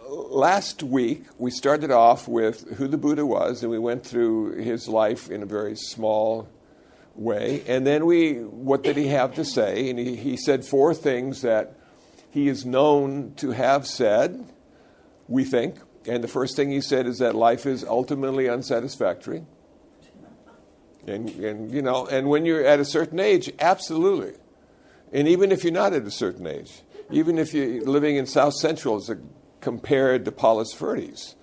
last week we started off with who the Buddha was, and we went through his life in a very small way. And then what did he have to say? And he said 4 things that he is known to have said, we think. And the first thing he said is that life is ultimately unsatisfactory. And when you're at a certain age, absolutely. And even if you're not at a certain age, even if you're living in South Central as compared to Palos Verdes,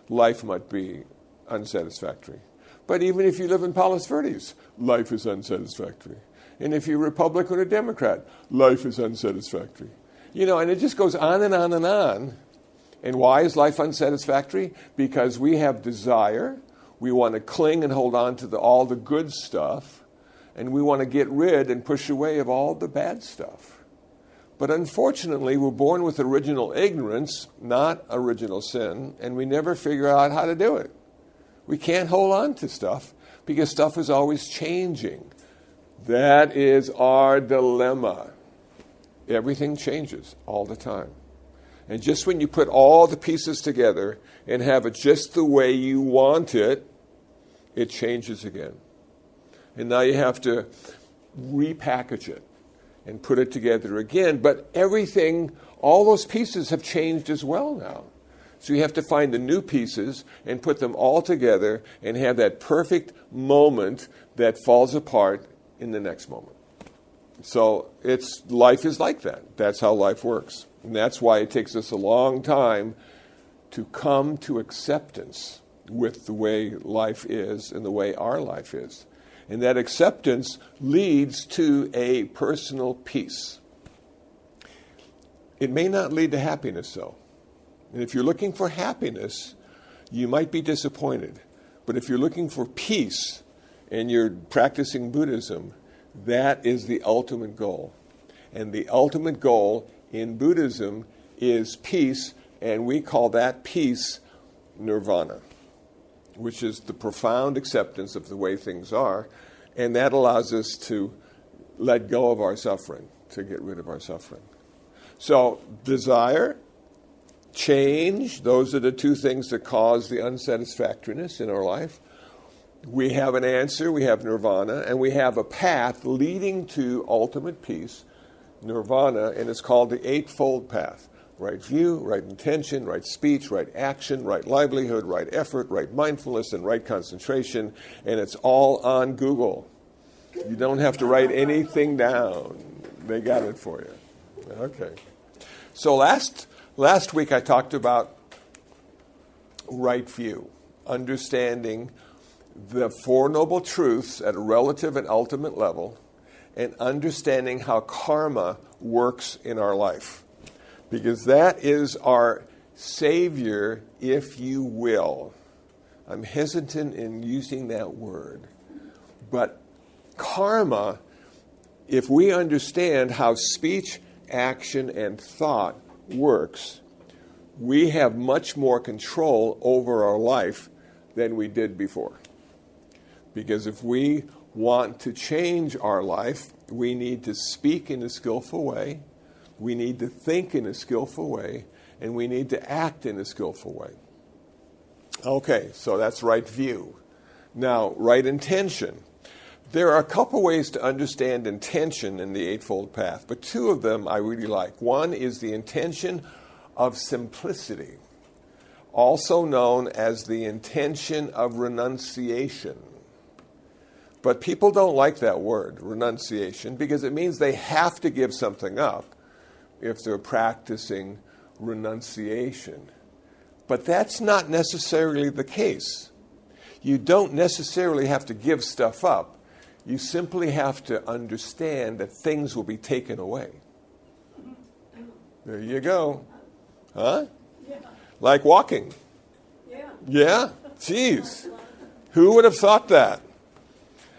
life might be unsatisfactory. But even if you live in Palos Verdes, life is unsatisfactory. And if you're Republican or Democrat, life is unsatisfactory. And it just goes on and on and on. And why is life unsatisfactory? Because we have desire. We want to cling and hold on to all the good stuff. And we want to get rid and push away of all the bad stuff. But unfortunately, we're born with original ignorance, not original sin, and we never figure out how to do it. We can't hold on to stuff because stuff is always changing. That is our dilemma. Everything changes all the time. And just when you put all the pieces together and have it just the way you want it, it changes again. And now you have to repackage it and put it together again. But everything, all those pieces have changed as well now. So you have to find the new pieces and put them all together and have that perfect moment that falls apart in the next moment. So life is like that. That's how life works. And that's why it takes us a long time to come to acceptance with the way life is and the way our life is. And that acceptance leads to a personal peace. It may not lead to happiness, though. And if you're looking for happiness, you might be disappointed. But if you're looking for peace and you're practicing Buddhism, that is the ultimate goal. And the ultimate goal in Buddhism is peace, and we call that peace nirvana, which is the profound acceptance of the way things are, and that allows us to let go of our suffering, to get rid of our suffering. So, desire, change, those are the 2 things that cause the unsatisfactoriness in our life. We have an answer, we have nirvana, and we have a path leading to ultimate peace, nirvana, and it's called the Eightfold Path. Right view, right intention, right speech, right action, right livelihood, right effort, right mindfulness, and right concentration. And it's all on Google. You don't have to write anything down. They got it for you. Okay. So last week I talked about right view, understanding the 4 Noble Truths at a relative and ultimate level, and understanding how karma works in our life. Because that is our savior, if you will. I'm hesitant in using that word. But karma, if we understand how speech, action, and thought works, we have much more control over our life than we did before. Because if we want to change our life, we need to speak in a skillful way, we need to think in a skillful way, and we need to act in a skillful way. Okay, so that's right view. Now, right intention. There are a couple ways to understand intention in the Eightfold Path, but 2 of them I really like. One is the intention of simplicity, also known as the intention of renunciation. But people don't like that word, renunciation, because it means they have to give something up if they're practicing renunciation. But that's not necessarily the case. You don't necessarily have to give stuff up. You simply have to understand that things will be taken away. There you go. Huh? Yeah. Like walking. Yeah. Yeah? Jeez. Who would have thought that?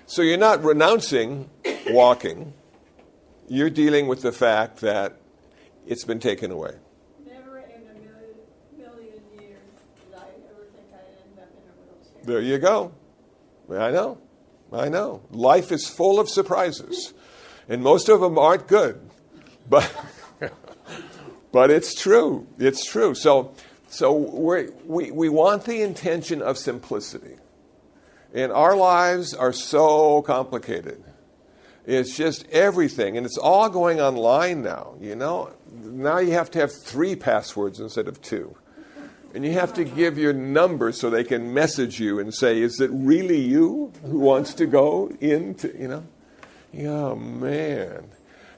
So you're not renouncing walking. You're dealing with the fact that it's been taken away. Never in a million years did I ever think I'd end up in a wheelchair. There you go. I know. Life is full of surprises. And most of them aren't good. But but it's true. It's true. So So we want the intention of simplicity. And our lives are so complicated. It's just everything. And it's all going online now, you know. Now you have to have 3 passwords instead of 2. And you have to give your number so they can message you and say, is it really you who wants to go into, you know? Oh, man.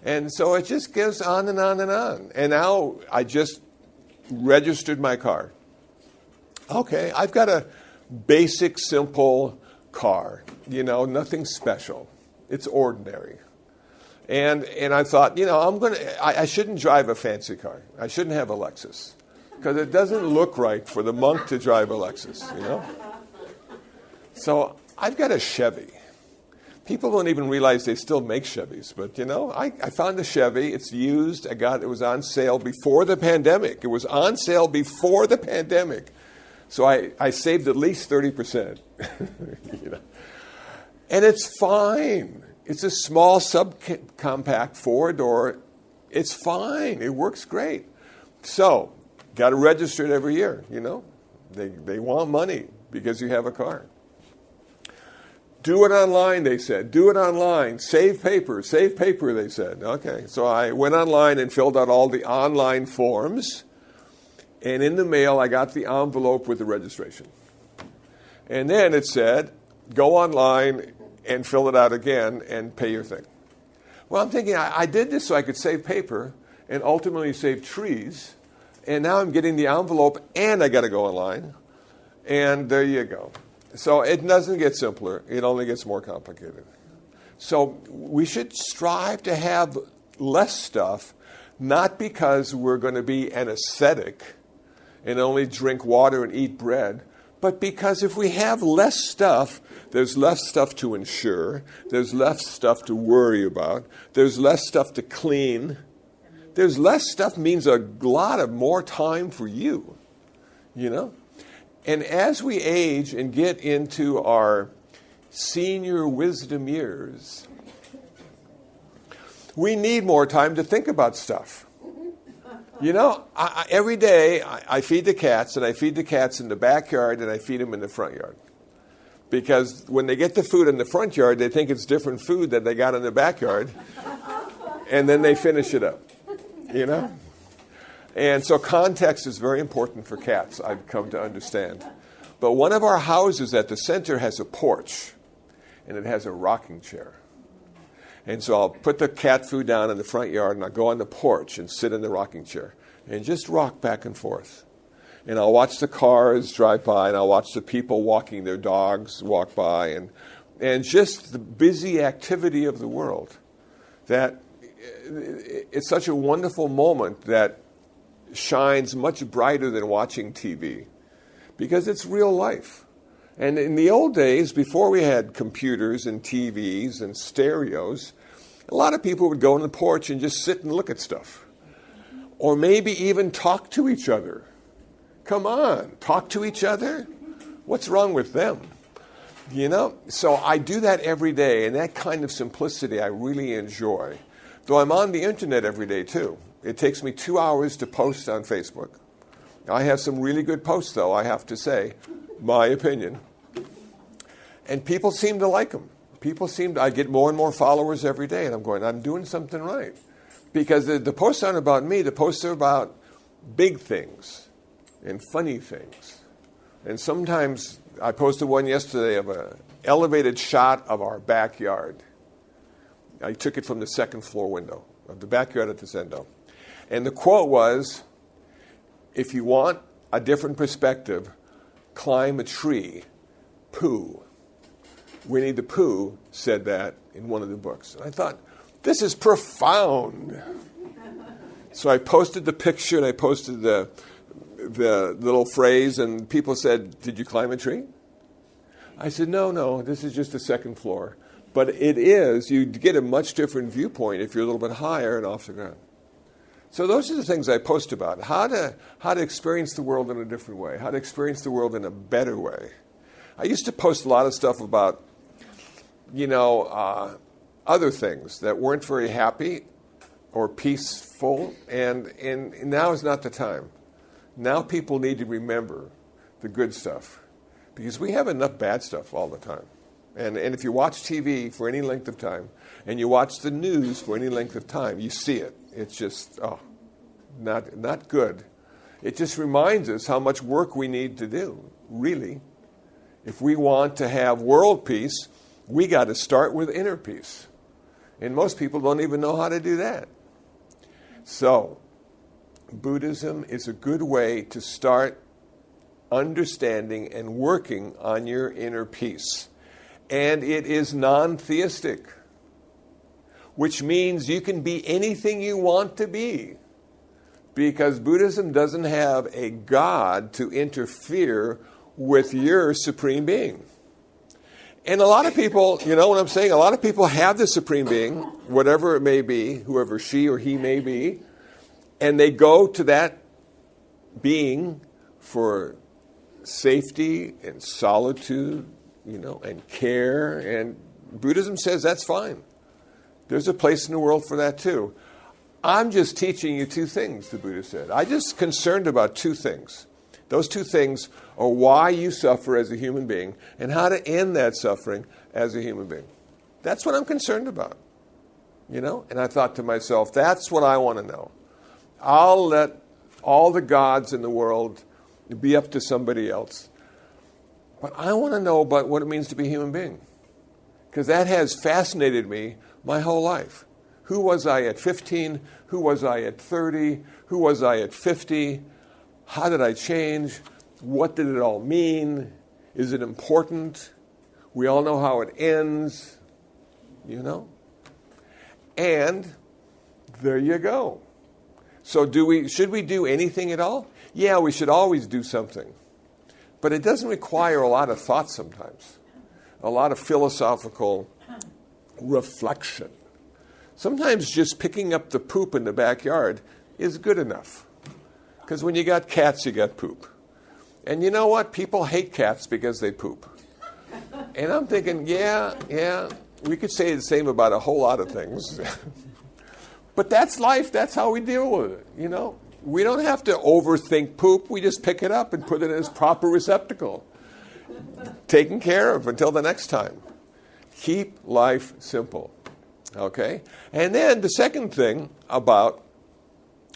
And so it just goes on and on and on. And now I just registered my car. Okay, I've got a basic, simple car, you know, nothing special. It's ordinary. And I thought, you know, I shouldn't drive a fancy car. I shouldn't have a Lexus. Because it doesn't look right for the monk to drive a Lexus, you know? So I've got a Chevy. People don't even realize they still make Chevys. But, you know, I found a Chevy. It's used. It was on sale before the pandemic. It was on sale before the pandemic. So I saved at least 30%. You know? And it's fine. It's a small subcompact 4-door. It's fine. It works great. So, got to register it every year, you know. They want money because you have a car. Do it online, they said. Do it online. Save paper, they said. Okay, so I went online and filled out all the online forms. And in the mail, I got the envelope with the registration. And then it said, go online and fill it out again and pay your thing. Well, I'm thinking, I did this so I could save paper and ultimately save trees. And now I'm getting the envelope and I got to go online. And there you go. So it doesn't get simpler. It only gets more complicated. So we should strive to have less stuff, not because we're going to be an ascetic and only drink water and eat bread, but because if we have less stuff, there's less stuff to insure, there's less stuff to worry about, there's less stuff to clean. There's less stuff means a lot of more time for you, you know? And as we age and get into our senior wisdom years, we need more time to think about stuff. You know, every day I feed the cats, and I feed the cats in the backyard, and I feed them in the front yard. Because when they get the food in the front yard, they think it's different food that they got in the backyard, and then they finish it up, you know? And so context is very important for cats, I've come to understand. But one of our houses at the center has a porch, and it has a rocking chair. And so I'll put the cat food down in the front yard, and I'll go on the porch and sit in the rocking chair and just rock back and forth. And I'll watch the cars drive by, and I'll watch the people walking their dogs walk by, and just the busy activity of the world. That it's such a wonderful moment that shines much brighter than watching TV because it's real life. And in the old days, before we had computers and TVs and stereos, a lot of people would go on the porch and just sit and look at stuff. Or maybe even talk to each other. Come on, talk to each other? What's wrong with them? You know? So I do that every day, and that kind of simplicity I really enjoy. Though I'm on the internet every day, too. It takes me 2 hours to post on Facebook. I have some really good posts, though, I have to say. My opinion. And people seem to like them. I get more and more followers every day, and I'm doing something right. Because the posts aren't about me, the posts are about big things and funny things. And sometimes, I posted one yesterday of an elevated shot of our backyard. I took it from the second floor window of the backyard at the Zendo. And the quote was, if you want a different perspective, climb a tree, poo. Winnie the Pooh said that in one of the books. And I thought, this is profound. So I posted the picture and I posted the little phrase, and people said, did you climb a tree? I said, no, this is just the second floor. But it is, you get a much different viewpoint if you're a little bit higher and off the ground. So those are the things I post about, how to experience the world in a different way, how to experience the world in a better way. I used to post a lot of stuff about, other things that weren't very happy or peaceful, and now is not the time. Now people need to remember the good stuff, because we have enough bad stuff all the time. And if you watch TV for any length of time, and you watch the news for any length of time, you see it. It's just, not good. It just reminds us how much work we need to do, really. If we want to have world peace, we got to start with inner peace. And most people don't even know how to do that. So, Buddhism is a good way to start understanding and working on your inner peace. And it is non-theistic, which means you can be anything you want to be, because Buddhism doesn't have a God to interfere with your supreme being. And a lot of people, you know what I'm saying? A lot of people have the supreme being, whatever it may be, whoever she or he may be, and they go to that being for safety and solitude, and care. And Buddhism says that's fine. There's a place in the world for that too. I'm just teaching you two things, the Buddha said. I'm just concerned about two things. Those two things are why you suffer as a human being and how to end that suffering as a human being. That's what I'm concerned about. And I thought to myself, that's what I want to know. I'll let all the gods in the world be up to somebody else. But I want to know about what it means to be a human being, because that has fascinated me my whole life. Who was I at 15? Who was I at 30? Who was I at 50? How did I change? What did it all mean? Is it important? We all know how it ends, And there you go. So should we do anything at all? Yeah, we should always do something. But it doesn't require a lot of thought sometimes, a lot of philosophical reflection. Sometimes just picking up the poop in the backyard is good enough. Because when you got cats, you got poop. And you know what? People hate cats because they poop. And I'm thinking, yeah, we could say the same about a whole lot of things. But that's life. That's how we deal with it, We don't have to overthink poop. We just pick it up and put it in its proper receptacle. Taken care of until the next time. Keep life simple. Okay? And then the second thing about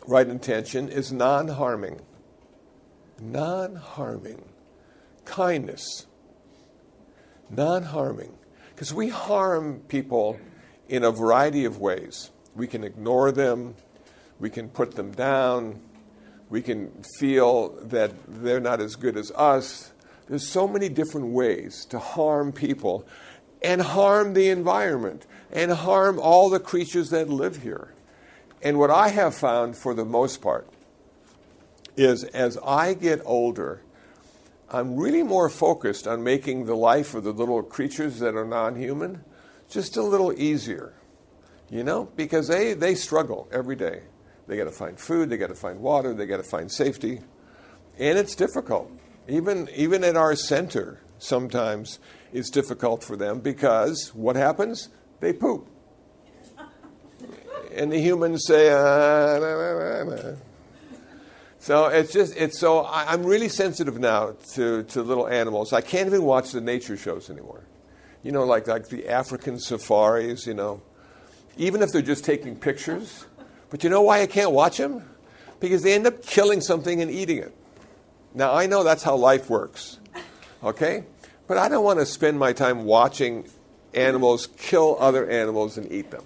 right intention is non-harming. Non-harming. Kindness. Non-harming. Because we harm people in a variety of ways. We can ignore them. We can put them down. We can feel that they're not as good as us. There's so many different ways to harm people and harm the environment and harm all the creatures that live here. And what I have found for the most part is as I get older, I'm really more focused on making the life of the little creatures that are non-human just a little easier, because they struggle every day. They got to find food, they got to find water, they got to find safety. And it's difficult. Even at our center, sometimes it's difficult for them because what happens? They poop. And the humans say, So I'm really sensitive now to little animals. I can't even watch the nature shows anymore. Like the African safaris, Even if they're just taking pictures. But you know why I can't watch them? Because they end up killing something and eating it. Now, I know that's how life works. Okay? But I don't want to spend my time watching animals kill other animals and eat them.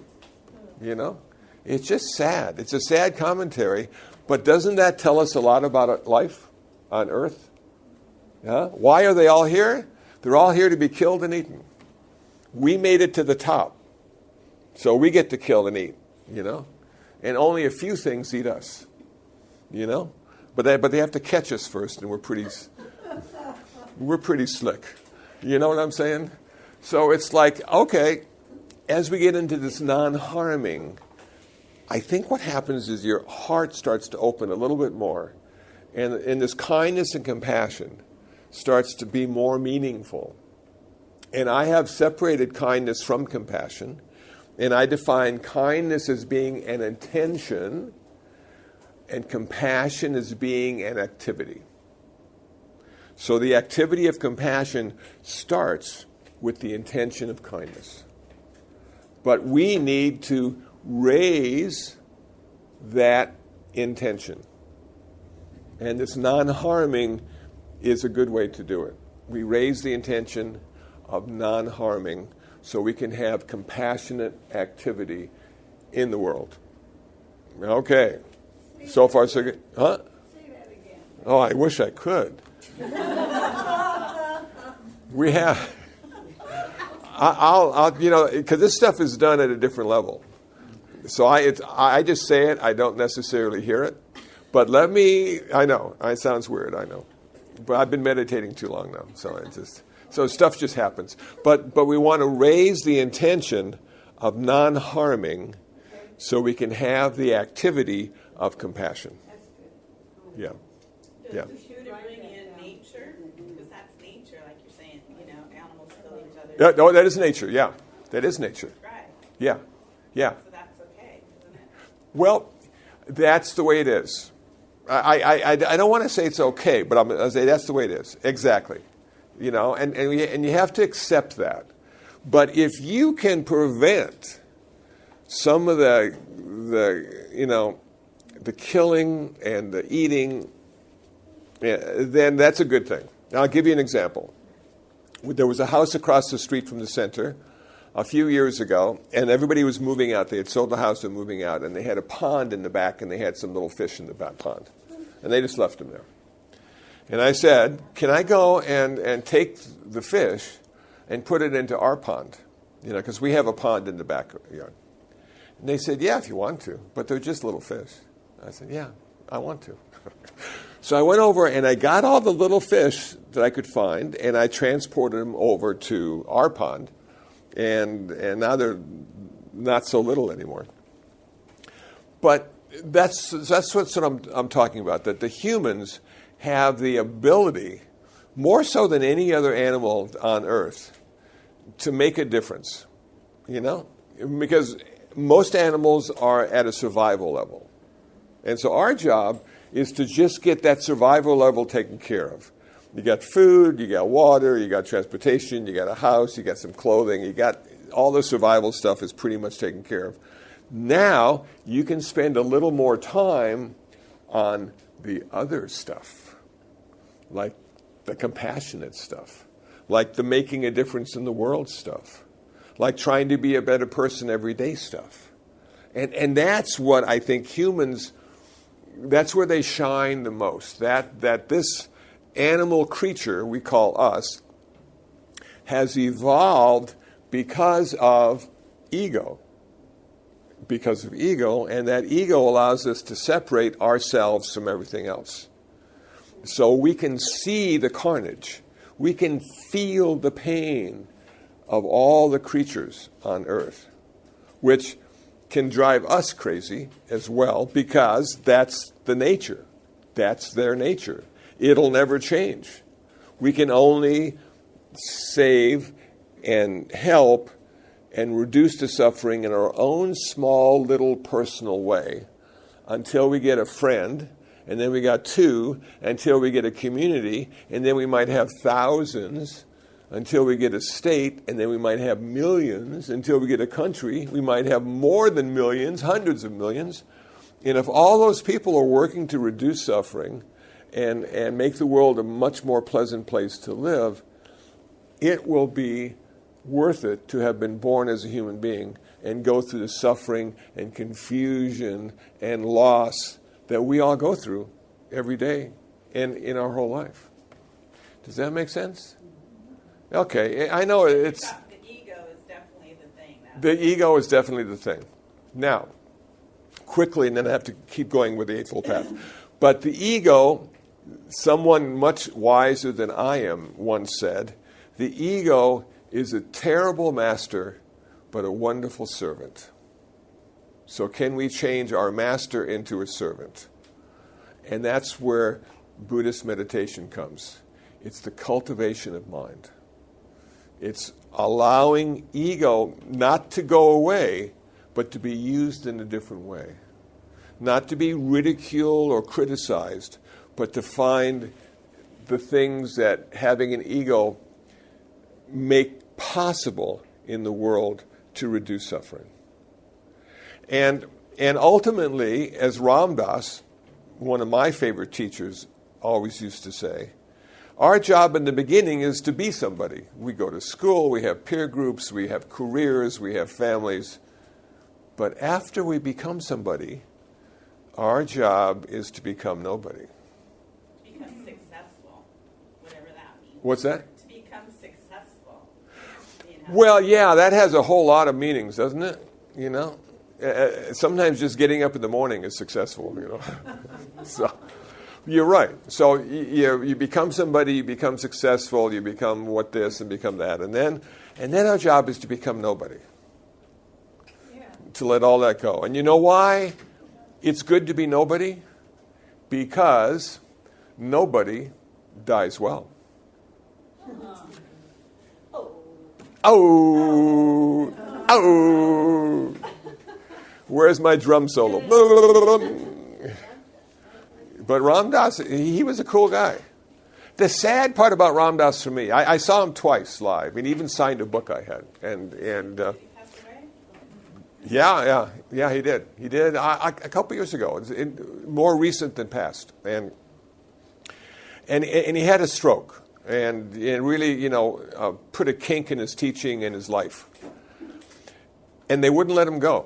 It's just sad. It's a sad commentary. But doesn't that tell us a lot about life on Earth? Yeah? Why are they all here? They're all here to be killed and eaten. We made it to the top. So we get to kill and eat, And only a few things eat us, But they have to catch us first, and we're pretty slick. You know what I'm saying? So it's like, okay, as we get into this non-harming, I think what happens is your heart starts to open a little bit more. And this kindness and compassion starts to be more meaningful. And I have separated kindness from compassion. And I define kindness as being an intention. and compassion is being an activity. So the activity of compassion starts with the intention of kindness. But we need to raise that intention. And this non-harming is a good way to do it. We raise the intention of non-harming so we can have compassionate activity in the world. Okay. So far, so good. Huh? Say that again. Oh, I wish I could. We have... I'll because this stuff is done at a different level. So I just say it. I don't necessarily hear it. But I know, it sounds weird, I know. But I've been meditating too long now, so stuff just happens. But we want to raise the intention of non-harming so we can have the activity of compassion. That's good. Yeah. Yeah. Should it bring in nature? Because that's nature, like you're saying, animals kill each other. No, that is nature, yeah. That is nature. Right. Yeah. Yeah. So that's okay, isn't it? Well, that's the way it is. I don't want to say it's okay, but I'll say that's the way it is. Exactly. And you have to accept that. But if you can prevent some of the killing and the eating, then that's a good thing. Now, I'll give you an example. There was a house across the street from the center a few years ago, and everybody was moving out. They had sold the house and moving out, and they had a pond in the back, and they had some little fish in the back pond. And they just left them there. And I said, can I go and take the fish and put it into our pond? Because we have a pond in the backyard. And they said, yeah, if you want to, but they're just little fish. I said, yeah, I want to. So I went over and I got all the little fish that I could find, and I transported them over to our pond. And now they're not so little anymore. But that's what I'm talking about, that the humans have the ability, more so than any other animal on Earth, to make a difference, because most animals are at a survival level. And so our job is to just get that survival level taken care of. You got food, you got water, you got transportation, you got a house, you got some clothing, you got all the survival stuff is pretty much taken care of. Now you can spend a little more time on the other stuff, like the compassionate stuff, like the making a difference in the world stuff, like trying to be a better person every day stuff. And that's what I think humans, that's where they shine the most, that this animal creature we call us has evolved because of ego. Because of ego, and that ego allows us to separate ourselves from everything else. So we can see the carnage. We can feel the pain of all the creatures on earth, which can drive us crazy as well, because that's the nature. That's their nature. It'll never change. We can only save and help and reduce the suffering in our own small little personal way until we get a friend, and then we got two, until we get a community, and then we might have thousands, until we get a state, and then we might have millions, until we get a country. We might have more than millions, hundreds of millions. And if all those people are working to reduce suffering and make the world a much more pleasant place to live, it will be worth it to have been born as a human being and go through the suffering and confusion and loss that we all go through every day and in our whole life. Does that make sense? Okay, I know it's... The ego is definitely the thing. The ego is definitely the thing. Now, quickly, and then I have to keep going with the Eightfold Path. But the ego, someone much wiser than I am once said, the ego is a terrible master, but a wonderful servant. So can we change our master into a servant? And that's where Buddhist meditation comes. It's the cultivation of mind. It's allowing ego not to go away, but to be used in a different way. not to be ridiculed or criticized, but to find the things that having an ego make possible in the world to reduce suffering. And ultimately, as Ram Dass, one of my favorite teachers, always used to say, our job in the beginning is to be somebody. We go to school, we have peer groups, we have careers, we have families. But after we become somebody, our job is to become nobody. Become successful, whatever that means. What's that? To become successful. Well, yeah, that has a whole lot of meanings, doesn't it? You know? Sometimes just getting up in the morning is successful, you know. So you're right. So you become somebody, you become successful, you become what this and become that. And then our job is to become nobody. Yeah. To let all that go. And you know why it's good to be nobody? Because nobody dies well. Oh. Oh. Where's my drum solo? But Ram Dass, he was a cool guy. The sad part about Ram Dass for me, I saw him twice live, and he even signed a book I had. And yeah, he did. He did a couple years ago. It's more recent than past. And he had a stroke, and it really, put a kink in his teaching and his life. And they wouldn't let him go.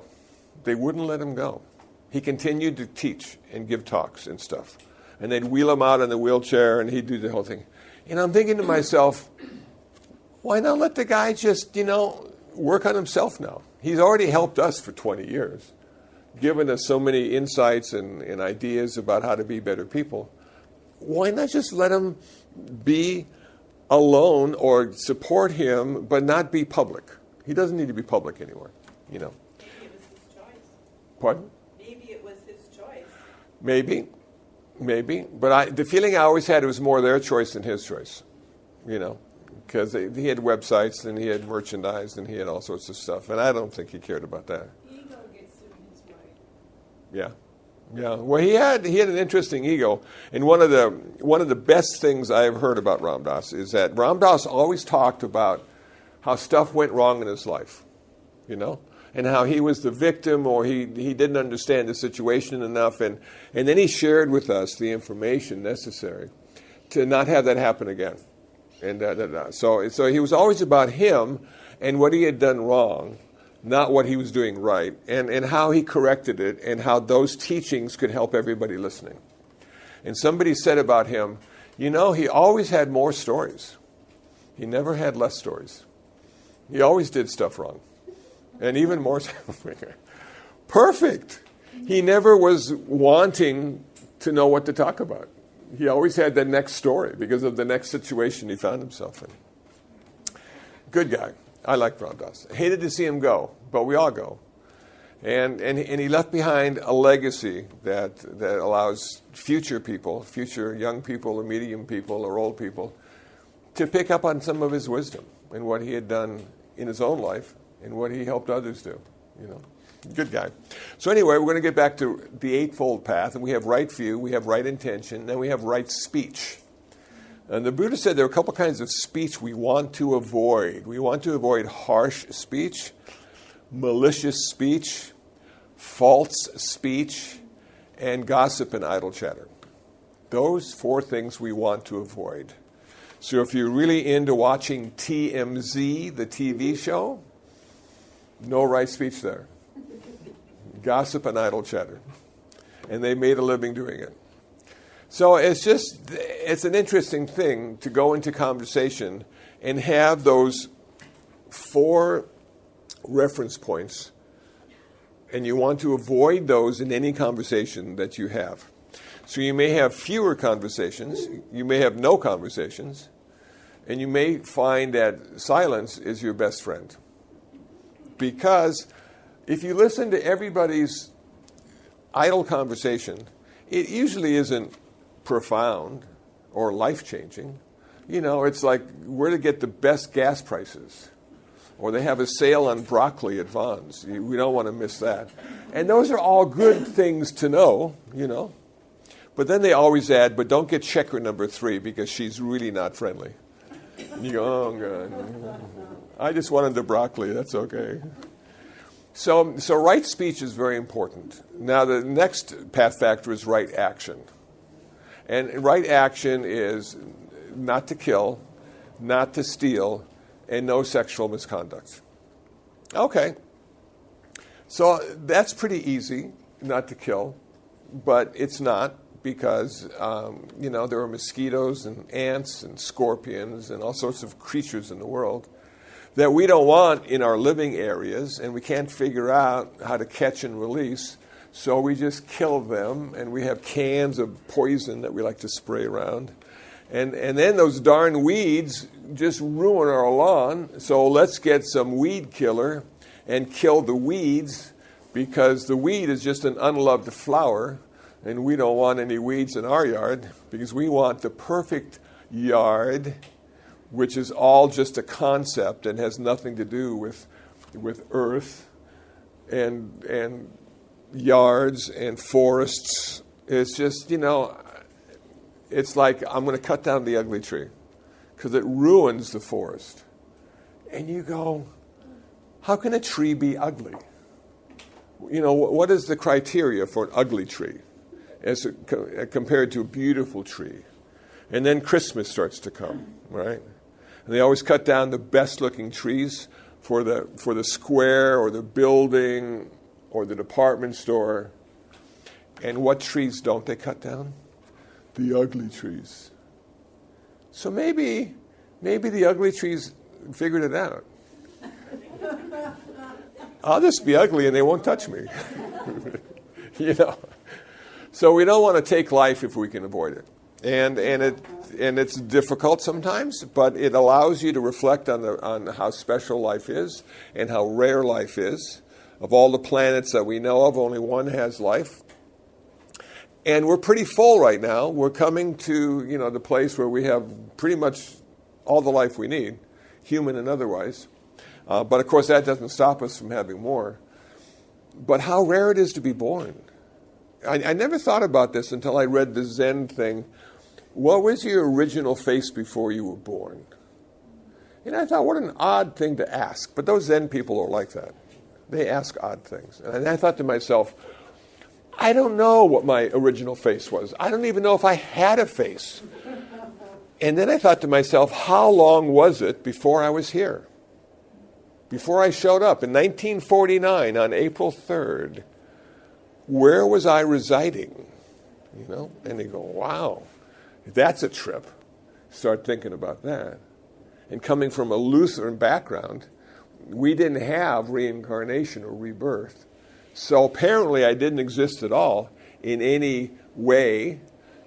They wouldn't let him go. He continued to teach and give talks and stuff. And they'd wheel him out in the wheelchair, and he'd do the whole thing. And I'm thinking to myself, why not let the guy just, work on himself now? He's already helped us for 20 years, given us so many insights and ideas about how to be better people. Why not just let him be alone or support him, but not be public? He doesn't need to be public anymore, Maybe it was his choice. Pardon? Maybe it was his choice. Maybe. But the feeling I always had, it was more their choice than his choice, because he had websites and he had merchandise and he had all sorts of stuff. And I don't think he cared about that. Ego gets in his way. Yeah. Well, he had an interesting ego. And one of the best things I've heard about Ram Dass is that Ram Dass always talked about how stuff went wrong in his life, and how he was the victim, or he didn't understand the situation enough, and then he shared with us the information necessary to not have that happen again. And so he was always about him and what he had done wrong, not what he was doing right, and how he corrected it, and how those teachings could help everybody listening. And somebody said about him, he always had more stories. He never had less stories. He always did stuff wrong. And even more perfect. He never was wanting to know what to talk about. He always had the next story because of the next situation he found himself in. Good guy. I like Ram Dass. Hated to see him go, but we all go. And he left behind a legacy that allows future people, future young people or medium people or old people, to pick up on some of his wisdom and what he had done in his own life and what he helped others do. Good guy. So anyway, we're going to get back to the Eightfold Path, and we have right view, we have right intention, then we have right speech. And the Buddha said there are a couple kinds of speech we want to avoid. We want to avoid harsh speech, malicious speech, false speech, and gossip and idle chatter. Those 4 things we want to avoid. So if you're really into watching TMZ, the TV show, no right speech there. Gossip and idle chatter. And they made a living doing it. So it's an interesting thing to go into conversation and have those 4 reference points, and you want to avoid those in any conversation that you have. So you may have fewer conversations, you may have no conversations, and you may find that silence is your best friend. Because if you listen to everybody's idle conversation, it usually isn't profound or life-changing. It's like where to get the best gas prices. Or they have a sale on broccoli at Vaughn's. We don't want to miss that. And those are all good things to know, you know. But then they always add, but don't get checker number 3 because she's really not friendly. And you go, oh, God. I just wanted the broccoli. That's okay. So right speech is very important. Now, the next path factor is right action. And right action is not to kill, not to steal, and no sexual misconduct. Okay. So that's pretty easy, not to kill, but it's not because, there are mosquitoes and ants and scorpions and all sorts of creatures in the world that we don't want in our living areas, and we can't figure out how to catch and release, so we just kill them, and we have cans of poison that we like to spray around. And then those darn weeds just ruin our lawn, so let's get some weed killer and kill the weeds, because the weed is just an unloved flower, and we don't want any weeds in our yard, because we want the perfect yard, which is all just a concept and has nothing to do with earth and yards and forests. It's just, it's like I'm going to cut down the ugly tree because it ruins the forest. And you go, how can a tree be ugly? What is the criteria for an ugly tree as compared to a beautiful tree? And then Christmas starts to come, right? And they always cut down the best-looking trees for the square or the building or the department store. And what trees don't they cut down? The ugly trees. So maybe the ugly trees figured it out. I'll just be ugly and they won't touch me. So we don't want to take life if we can avoid it. And it's difficult sometimes, but it allows you to reflect on how special life is and how rare life is. Of all the planets that we know of, only one has life. And we're pretty full right now. We're coming to, the place where we have pretty much all the life we need, human and otherwise. But of course, that doesn't stop us from having more. But how rare it is to be born. I never thought about this until I read the Zen thing. What was your original face before you were born? And I thought, what an odd thing to ask. But those Zen people are like that. They ask odd things. And I thought to myself, I don't know what my original face was. I don't even know if I had a face. And then I thought to myself, how long was it before I was here? Before I showed up in 1949 on April 3rd, where was I residing? And they go, wow, that's a trip. Start thinking about that. And coming from a Lutheran background, we didn't have reincarnation or rebirth. So apparently I didn't exist at all in any way.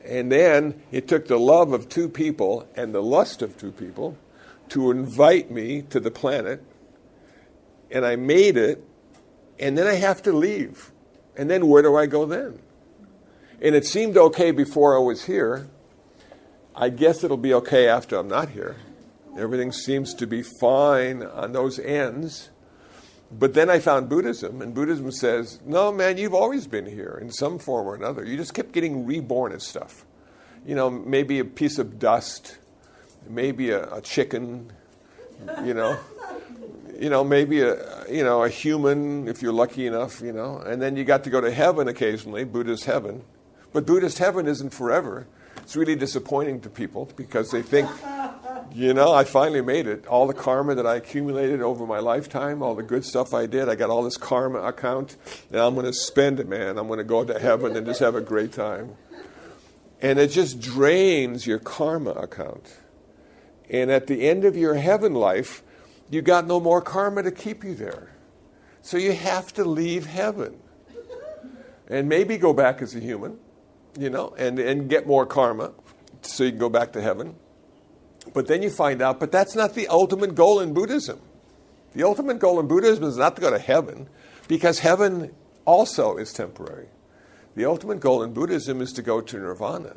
And then it took the love of two people and the lust of two people to invite me to the planet. And I made it. And then I have to leave. And then where do I go then? And it seemed okay before I was here. I guess it'll be okay after I'm not here. Everything seems to be fine on those ends. But then I found Buddhism, and Buddhism says, no, man, you've always been here in some form or another. You just kept getting reborn as stuff. Maybe a piece of dust, maybe a chicken, maybe a human, if you're lucky enough, and then you got to go to heaven occasionally, Buddhist heaven. But Buddhist heaven isn't forever. It's really disappointing to people because they think, I finally made it. All the karma that I accumulated over my lifetime, all the good stuff I did, I got all this karma account, and I'm going to spend it, man. I'm going to go to heaven and just have a great time. And it just drains your karma account. And at the end of your heaven life, you got no more karma to keep you there. So you have to leave heaven. And maybe go back as a human, and get more karma so you can go back to heaven. But then you find out, but that's not the ultimate goal in Buddhism. The ultimate goal in Buddhism is not to go to heaven, because heaven also is temporary. The ultimate goal in Buddhism is to go to nirvana,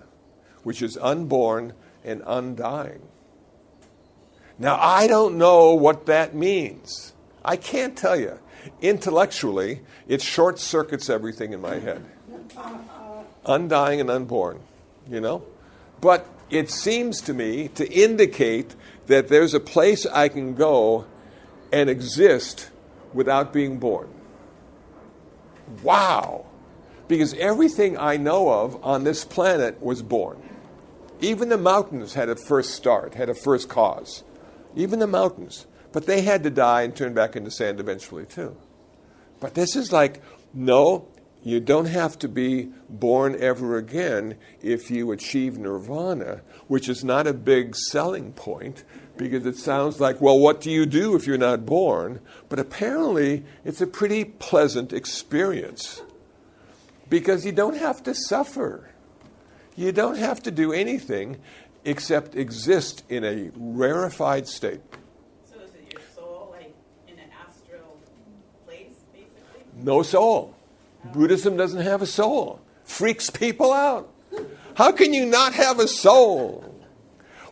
which is unborn and undying. Now, I don't know what that means. I can't tell you. Intellectually, it short circuits everything in my head. Undying and unborn, you know? But it seems to me to indicate that there's a place I can go and exist without being born. Wow! Because everything I know of on this planet was born. Even the mountains had a first start, had a first cause. Even the mountains. But they had to die and turn back into sand eventually too. But this is like, no, you don't have to be born ever again if you achieve nirvana, which is not a big selling point because it sounds like, well, what do you do if you're not born? But apparently it's a pretty pleasant experience because you don't have to suffer. You don't have to do anything except exist in a rarefied state. So is it your soul, like in an astral place, basically? No soul. Buddhism doesn't have a soul. Freaks people out. How can you not have a soul?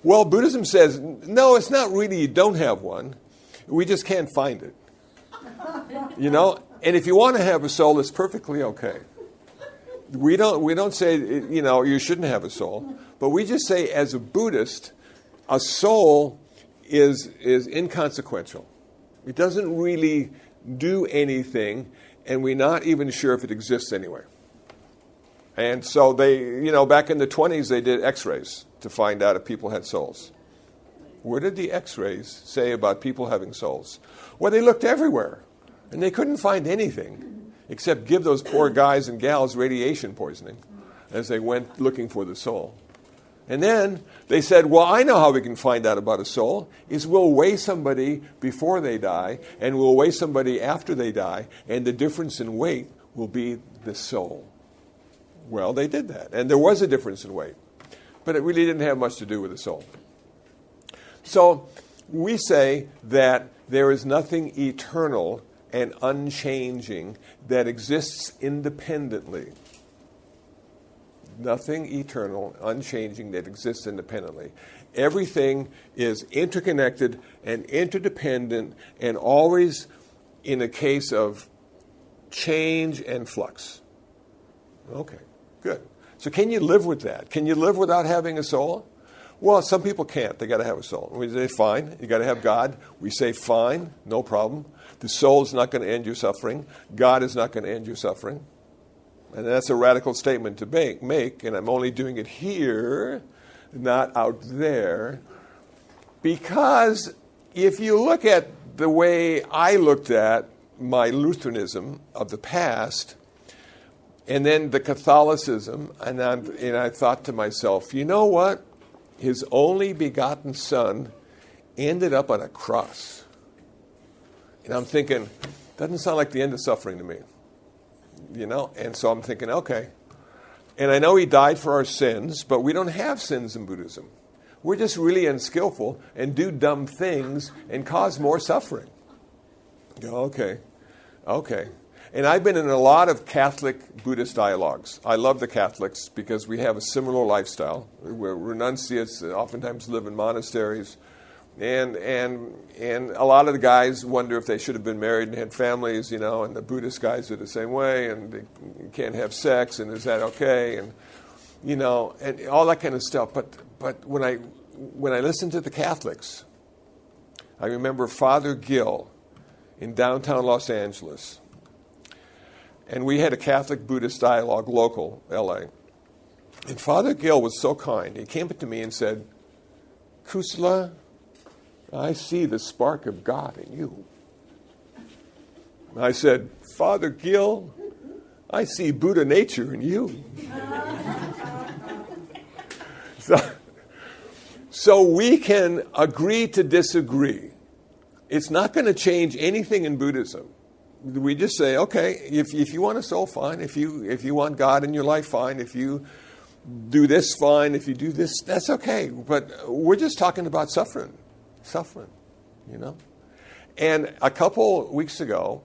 Well, Buddhism says, no, it's not really you don't have one. We just can't find it. You know? And if you want to have a soul, it's perfectly okay. We don't say, you know, you shouldn't have a soul. But we just say, as a Buddhist, a soul is inconsequential. It doesn't really do anything, and we're not even sure if it exists anywhere. And so they, you know, back in the 1920s, they did x-rays to find out if people had souls. Where did the x-rays say about people having souls? Well, they looked everywhere, and they couldn't find anything except give those poor guys and gals radiation poisoning as they went looking for the soul. And then they said, well, I know how we can find out about a soul, is we'll weigh somebody before they die, and we'll weigh somebody after they die, and the difference in weight will be the soul. Well, they did that, and there was a difference in weight, but it really didn't have much to do with the soul. So we say that there is nothing eternal and unchanging that exists independently. Nothing eternal, unchanging that exists independently. Everything is interconnected and interdependent and always in a case of change and flux. Okay, good. So can you live with that? Can you live without having a soul? Well, some people can't. They got to have a soul. We say, fine, you got to have God. We say, fine, no problem. The soul is not going to end your suffering. God is not going to end your suffering. And that's a radical statement to make, and I'm only doing it here, not out there, because if you look at the way I looked at my Lutheranism of the past, and then the Catholicism, and I thought to myself, you know what? His only begotten Son ended up on a cross. And I'm thinking, doesn't sound like the end of suffering to me. You know, and so I'm thinking, okay. And I know he died for our sins, but we don't have sins in Buddhism. We're just really unskillful and do dumb things and cause more suffering. Okay. And I've been in a lot of Catholic Buddhist dialogues. I love the Catholics because we have a similar lifestyle. We're renunciates, oftentimes live in monasteries. And a lot of the guys wonder if they should have been married and had families, you know, and the Buddhist guys are the same way, and they can't have sex, and is that okay? And, you know, and all that kind of stuff. But when I listen to the Catholics, I remember Father Gill in downtown Los Angeles. And we had a Catholic Buddhist dialogue, local, L.A. And Father Gill was so kind. He came up to me and said, Kusala, I see the spark of God in you. I said, Father Gill, I see Buddha nature in you. So we can agree to disagree. It's not going to change anything in Buddhism. We just say, okay, if you want a soul, fine. If you want God in your life, fine. If you do this, fine. If you do this, that's okay. But we're just talking about suffering, you know. And a couple weeks ago,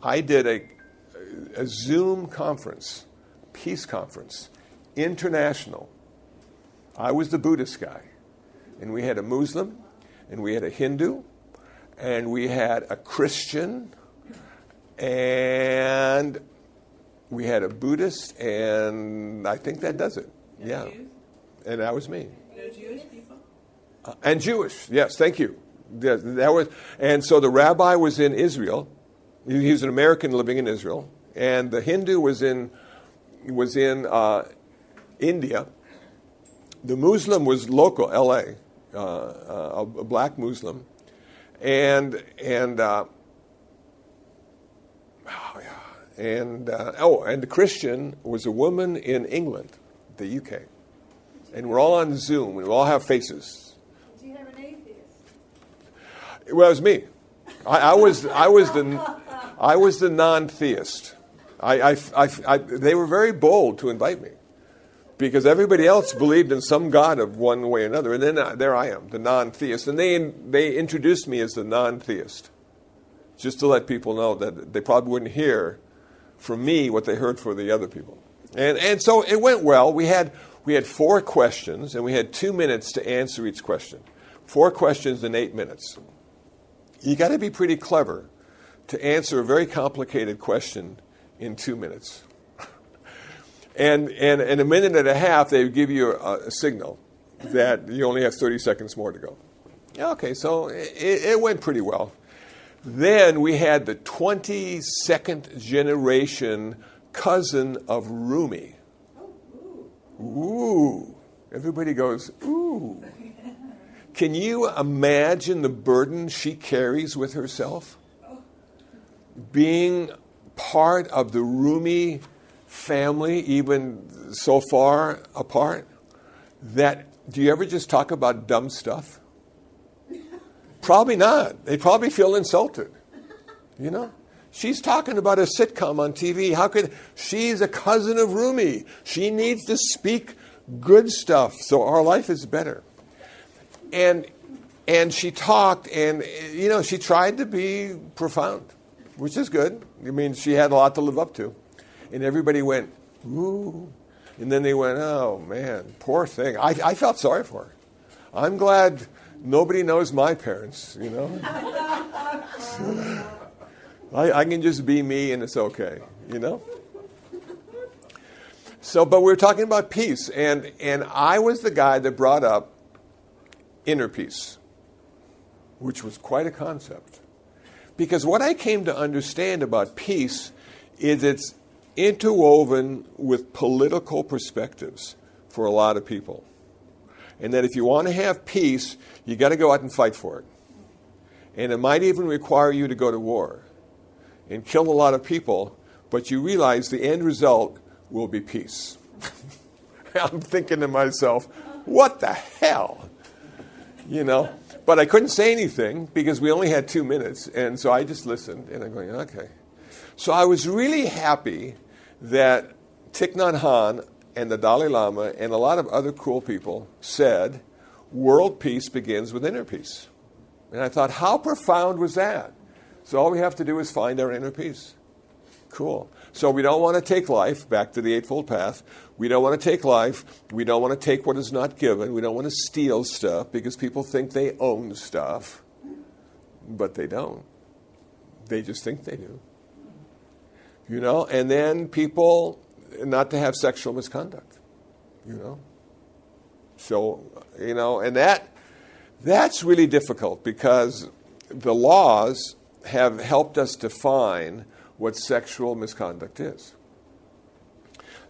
I did a Zoom conference, peace conference, international. I was the Buddhist guy. And we had a Muslim, and we had a Hindu, and we had a Christian, and we had a Buddhist, and I think that does it. No Yeah. Jews? And that was me. No Jewish people? And Jewish, yes, thank you. That was, and so the rabbi was in Israel. He was an American living in Israel, and the Hindu was in India. The Muslim was local, L.A., a black Muslim, and the Christian was a woman in England, the UK, and we're all on Zoom, and we all have faces. Do you have an atheist? Well, it was me. I was the non-theist. They were very bold to invite me because everybody else believed in some god of one way or another, and then there I am, the non-theist, and they introduced me as the non-theist, just to let people know that they probably wouldn't hear from me what they heard from the other people, and so it went well. We had 4 questions, and we had 2 minutes to answer each question. 4 questions in 8 minutes. You got to be pretty clever to answer a very complicated question in 2 minutes. And in a minute and a half, they would give you a signal that you only have 30 seconds more to go. Okay, so it went pretty well. Then we had the 22nd generation cousin of Rumi. Ooh. Everybody goes, ooh. Can you imagine the burden she carries with herself? Being part of the Rumi family, even so far apart, that do you ever just talk about dumb stuff? Probably not. They probably feel insulted. You know? She's talking about a sitcom on TV. How could she's a cousin of Rumi? She needs to speak good stuff so our life is better. And she talked, and you know, she tried to be profound, which is good. I mean, she had a lot to live up to. And everybody went, ooh. And then they went, oh man, poor thing. I felt sorry for her. I'm glad nobody knows my parents, you know. I can just be me and it's okay, you know. So, but we were talking about peace, and I was the guy that brought up inner peace, which was quite a concept. Because what I came to understand about peace is it's interwoven with political perspectives for a lot of people. And that if you want to have peace, you got to go out and fight for it. And it might even require you to go to war and kill a lot of people, but you realize the end result will be peace. I'm thinking to myself, what the hell? You know, but I couldn't say anything because we only had 2 minutes, and so I just listened, and I'm going, okay. So I was really happy that Thich Nhat Hanh and the Dalai Lama and a lot of other cool people said, world peace begins with inner peace. And I thought, how profound was that? So all we have to do is find our inner peace. Cool. So we don't want to take life, back to the Eightfold Path, we don't want to take life, we don't want to take what is not given, we don't want to steal stuff because people think they own stuff, but they don't. They just think they do. You know, and then people, not to have sexual misconduct, you know. So, you know, and that's really difficult because the laws have helped us define what sexual misconduct is.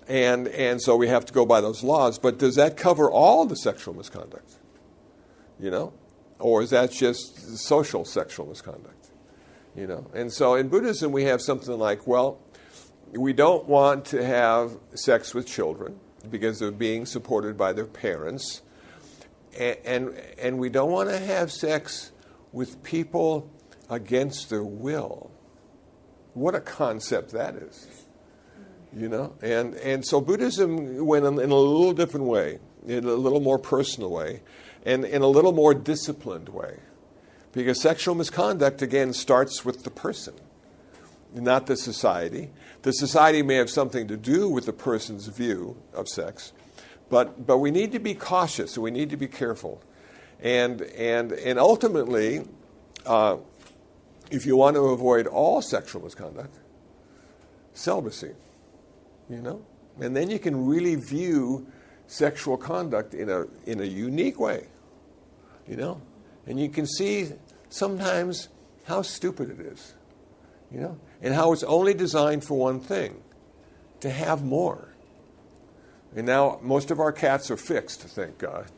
And so we have to go by those laws, but does that cover all the sexual misconduct? You know? Or is that just social sexual misconduct? You know? And so in Buddhism we have something like, well, we don't want to have sex with children because they're being supported by their parents. And we don't want to have sex with people against their will. What a concept that is. You know? And so Buddhism went in a little different way, in a little more personal way, and in a little more disciplined way. Because sexual misconduct, again, starts with the person, not the society. The society may have something to do with the person's view of sex, but we need to be cautious and we need to be careful. And ultimately, if you want to avoid all sexual misconduct, celibacy, and then you can really view sexual conduct in a unique way, and you can see sometimes how stupid it is, and how it's only designed for one thing, to have more. And now most of our cats are fixed, thank God.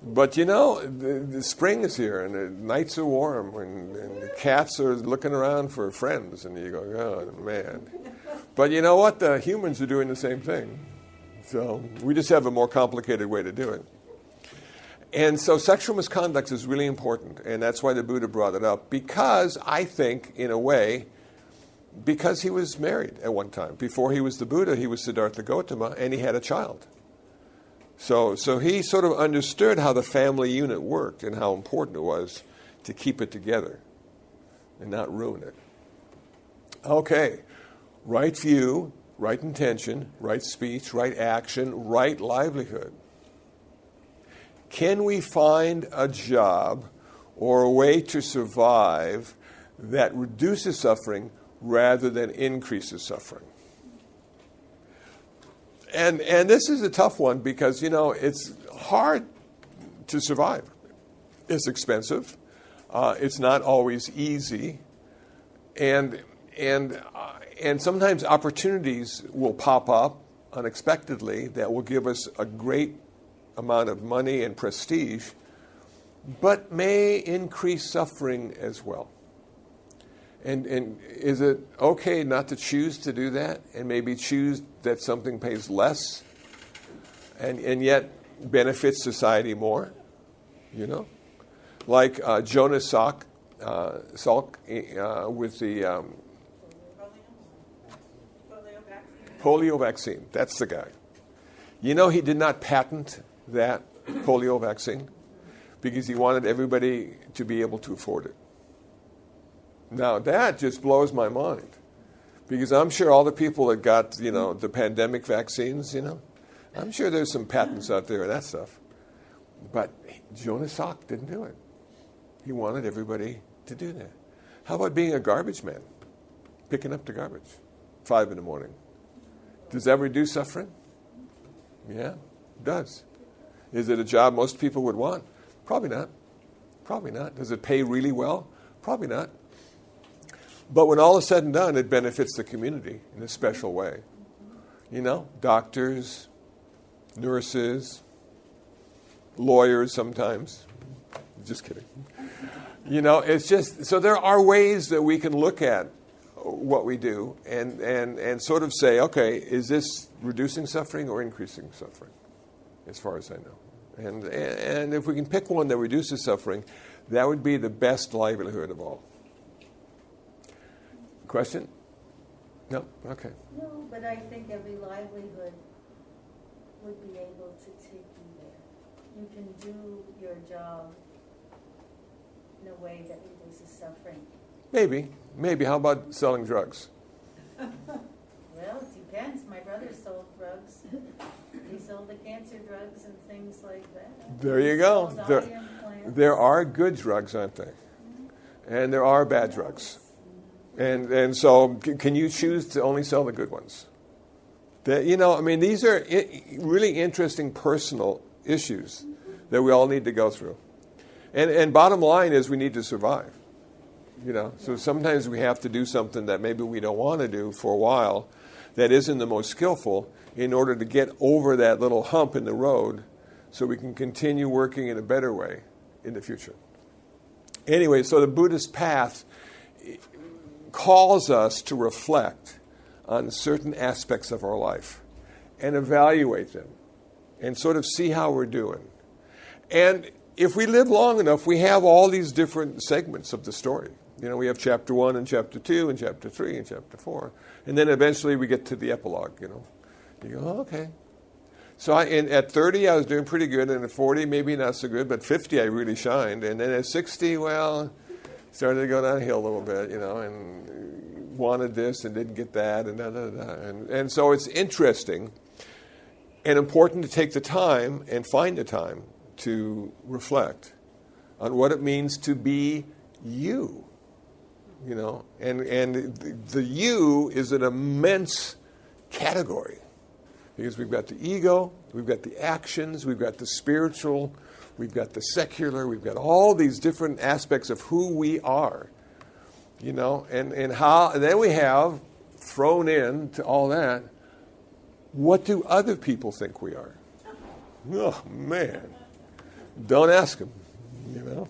But the spring is here, and the nights are warm, and the cats are looking around for friends, and you go, oh, man. But you know what? The humans are doing the same thing. So we just have a more complicated way to do it. And so sexual misconduct is really important, and that's why the Buddha brought it up, because I think, in a way, because he was married at one time. Before he was the Buddha, he was Siddhartha Gautama, and he had a child. So he sort of understood how the family unit worked and how important it was to keep it together and not ruin it. Okay, right view, right intention, right speech, right action, right livelihood. Can we find a job or a way to survive that reduces suffering rather than increases suffering? And this is a tough one because, it's hard to survive. It's expensive. It's not always easy. And sometimes opportunities will pop up unexpectedly that will give us a great amount of money and prestige, but may increase suffering as well. And is it okay not to choose to do that and maybe choose that something pays less and yet benefits society more? Like Jonas Salk with the polio vaccine. That's the guy. He did not patent that polio vaccine because he wanted everybody to be able to afford it. Now, that just blows my mind because I'm sure all the people that got, the pandemic vaccines, I'm sure there's some patents out there and that stuff. But Jonas Salk didn't do it. He wanted everybody to do that. How about being a garbage man, picking up the garbage, 5 a.m? Does that reduce suffering? Yeah, it does. Is it a job most people would want? Probably not. Probably not. Does it pay really well? Probably not. But when all is said and done, it benefits the community in a special way. Doctors, nurses, lawyers sometimes. Just kidding. It's just, so there are ways that we can look at what we do and sort of say, okay, is this reducing suffering or increasing suffering, as far as I know. And if we can pick one that reduces suffering, that would be the best livelihood of all. Question? No? Okay. No, but I think every livelihood would be able to take you there. You can do your job in a way that reduces suffering. Maybe. How about selling drugs? Well, it depends. My brother sold drugs. He sold the cancer drugs and things like that. There you go. There are good drugs, aren't they? And there are bad drugs. And so can you choose to only sell the good ones? These are really interesting personal issues that we all need to go through. And bottom line is we need to survive. So sometimes we have to do something that maybe we don't want to do for a while that isn't the most skillful in order to get over that little hump in the road so we can continue working in a better way in the future. Anyway, so the Buddhist path calls us to reflect on certain aspects of our life and evaluate them and sort of see how we're doing. And if we live long enough, we have all these different segments of the story. We have chapter 1 and chapter 2 and chapter 3 and chapter 4. And then eventually we get to the epilogue, You go, oh, okay. So at 30, I was doing pretty good. And at 40, maybe not so good. But 50, I really shined. And then at 60, started to go downhill a little bit, and wanted this and didn't get that. And so it's interesting and important to take the time and find the time to reflect on what it means to be you. You know, and the you is an immense category, because we've got the ego, we've got the actions, we've got the spiritual, we've got the secular, we've got all these different aspects of who we are. You know, and then we have thrown in to all that, what do other people think we are? Oh man, don't ask them, you know.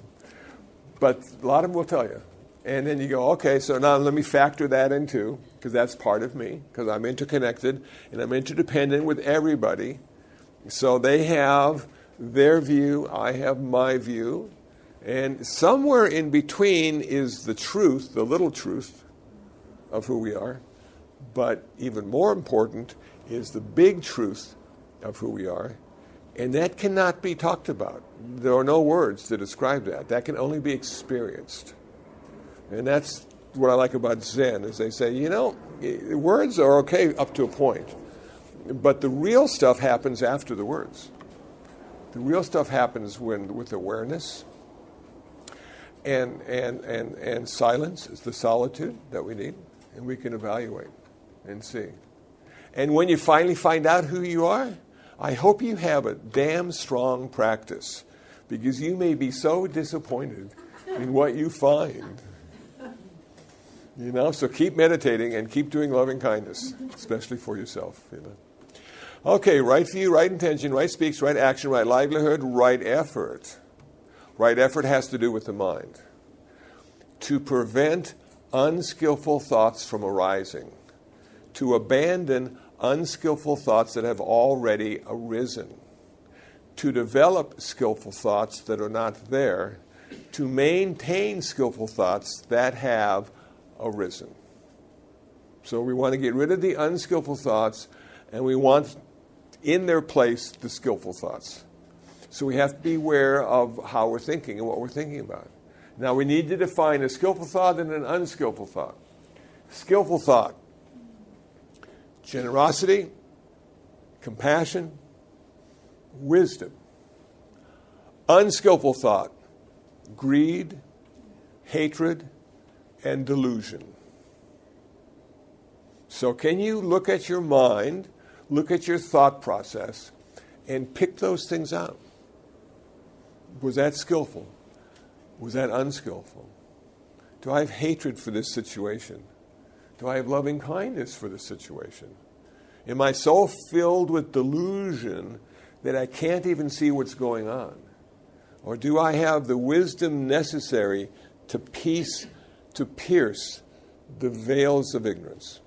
But a lot of them will tell you. And then you go, okay, so now let me factor that in too, because that's part of me, because I'm interconnected and I'm interdependent with everybody. So they have their view, I have my view, and somewhere in between is the truth, the little truth of who we are. But even more important is the big truth of who we are, and that cannot be talked about. There are no words to describe that. That can only be experienced. And that's what I like about Zen, is they say, you know, words are okay up to a point, but the real stuff happens after the words. The real stuff happens with awareness and silence is the solitude that we need, and we can evaluate and see. And when you finally find out who you are, I hope you have a damn strong practice, because you may be so disappointed in what you find. You know, so keep meditating and keep doing loving kindness, especially for yourself. You know. Okay, right view, right intention, right speech, right action, right livelihood, right effort. Right effort has to do with the mind. To prevent unskillful thoughts from arising. To abandon unskillful thoughts that have already arisen. To develop skillful thoughts that are not there. To maintain skillful thoughts that have arisen. So we want to get rid of the unskillful thoughts, and we want in their place the skillful thoughts. So we have to be aware of how we're thinking and what we're thinking about. Now we need to define a skillful thought and an unskillful thought. Skillful thought: generosity, compassion, wisdom. Unskillful thought: greed, hatred, and delusion. So can you look at your mind, look at your thought process, and pick those things out? Was that skillful? Was that unskillful? Do I have hatred for this situation? Do I have loving kindness for this situation? Am I so filled with delusion that I can't even see what's going on? Or do I have the wisdom necessary to pierce the veils of ignorance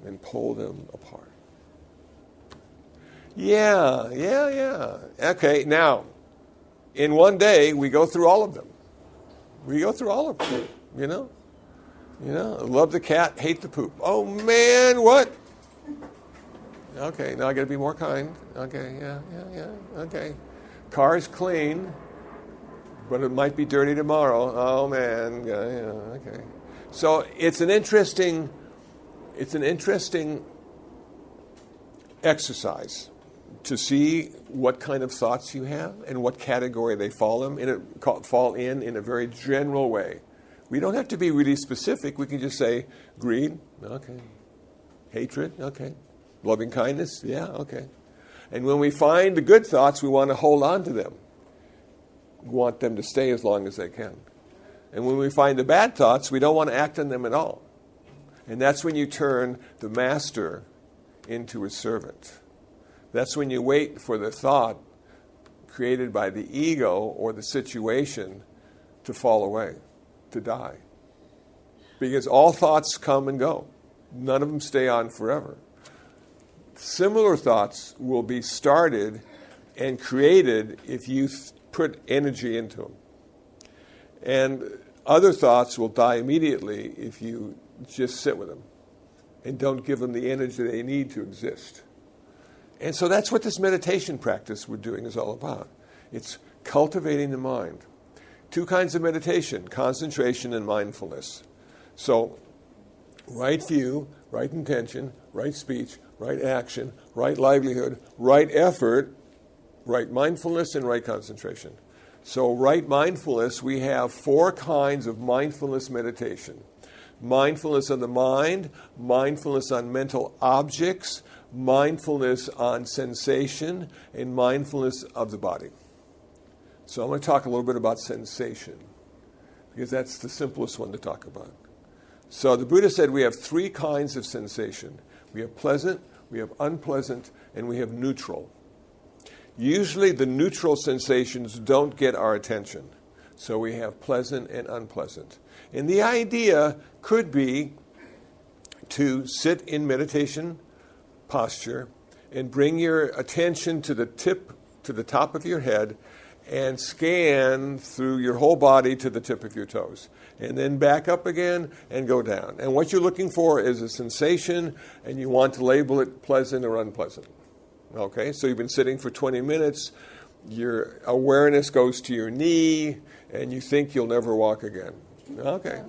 and pull them apart? Yeah. Okay, now, in one day, we go through all of them. You know, love the cat, hate the poop. Oh, man, what? Okay, now I got to be more kind. Okay, yeah, okay. Car's clean, but it might be dirty tomorrow. Oh, man, yeah, okay. So it's an interesting exercise to see what kind of thoughts you have and what category they fall in a very general way. We don't have to be really specific. We can just say greed, okay. Hatred, okay. Loving kindness, yeah, okay. And when we find the good thoughts, we want to hold on to them. We want them to stay as long as they can. And when we find the bad thoughts, we don't want to act on them at all. And that's when you turn the master into a servant. That's when you wait for the thought created by the ego or the situation to fall away, to die. Because all thoughts come and go. None of them stay on forever. Similar thoughts will be started and created if you put energy into them. And other thoughts will die immediately if you just sit with them and don't give them the energy they need to exist. And so that's what this meditation practice we're doing is all about. It's cultivating the mind. Two kinds of meditation: concentration and mindfulness. So, right view, right intention, right speech, right action, right livelihood, right effort, Right mindfulness and right concentration. So right mindfulness, we have 4 kinds of mindfulness meditation. Mindfulness of the mind, mindfulness on mental objects, mindfulness on sensation, and mindfulness of the body. So I'm going to talk a little bit about sensation, because that's the simplest one to talk about. So the Buddha said we have 3 kinds of sensation. We have pleasant, we have unpleasant, and we have neutral. Usually the neutral sensations don't get our attention. So we have pleasant and unpleasant. And the idea could be to sit in meditation posture and bring your attention to the top of your head and scan through your whole body to the tip of your toes. And then back up again and go down. And what you're looking for is a sensation, and you want to label it pleasant or unpleasant. Okay, so you've been sitting for 20 minutes, your awareness goes to your knee, and you think you'll never walk again. Okay,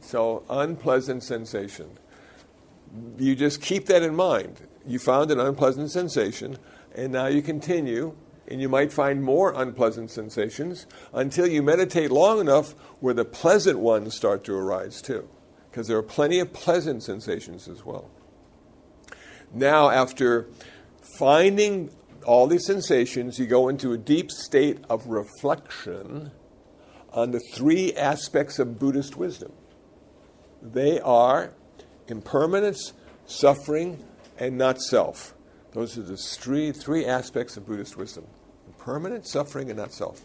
so unpleasant sensation. You just keep that in mind. You found an unpleasant sensation, and now you continue, and you might find more unpleasant sensations until you meditate long enough where the pleasant ones start to arise too, because there are plenty of pleasant sensations as well. Now, after finding all these sensations, you go into a deep state of reflection on the 3 aspects of Buddhist wisdom. They are impermanence, suffering, and not self. Those are the 3 aspects of Buddhist wisdom. Impermanent, suffering, and not self.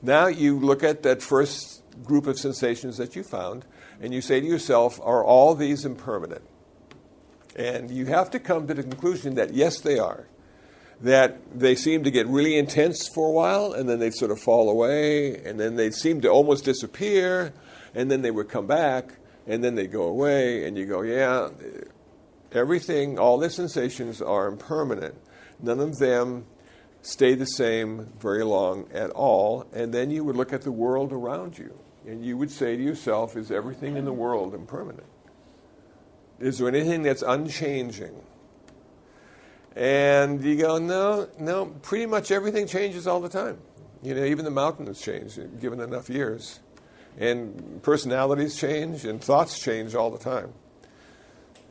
Now you look at that first group of sensations that you found, and you say to yourself, are all these impermanent? And you have to come to the conclusion that yes, they are. That they seem to get really intense for a while, and then they sort of fall away, and then they seem to almost disappear, and then they would come back, and then they go away, and you go, yeah, everything, all the sensations are impermanent. None of them stay the same very long at all. And then you would look at the world around you, and you would say to yourself, is everything in the world impermanent? Is there anything that's unchanging? And you go, no, pretty much everything changes all the time. You know, even the mountains change, given enough years. And personalities change, and thoughts change all the time.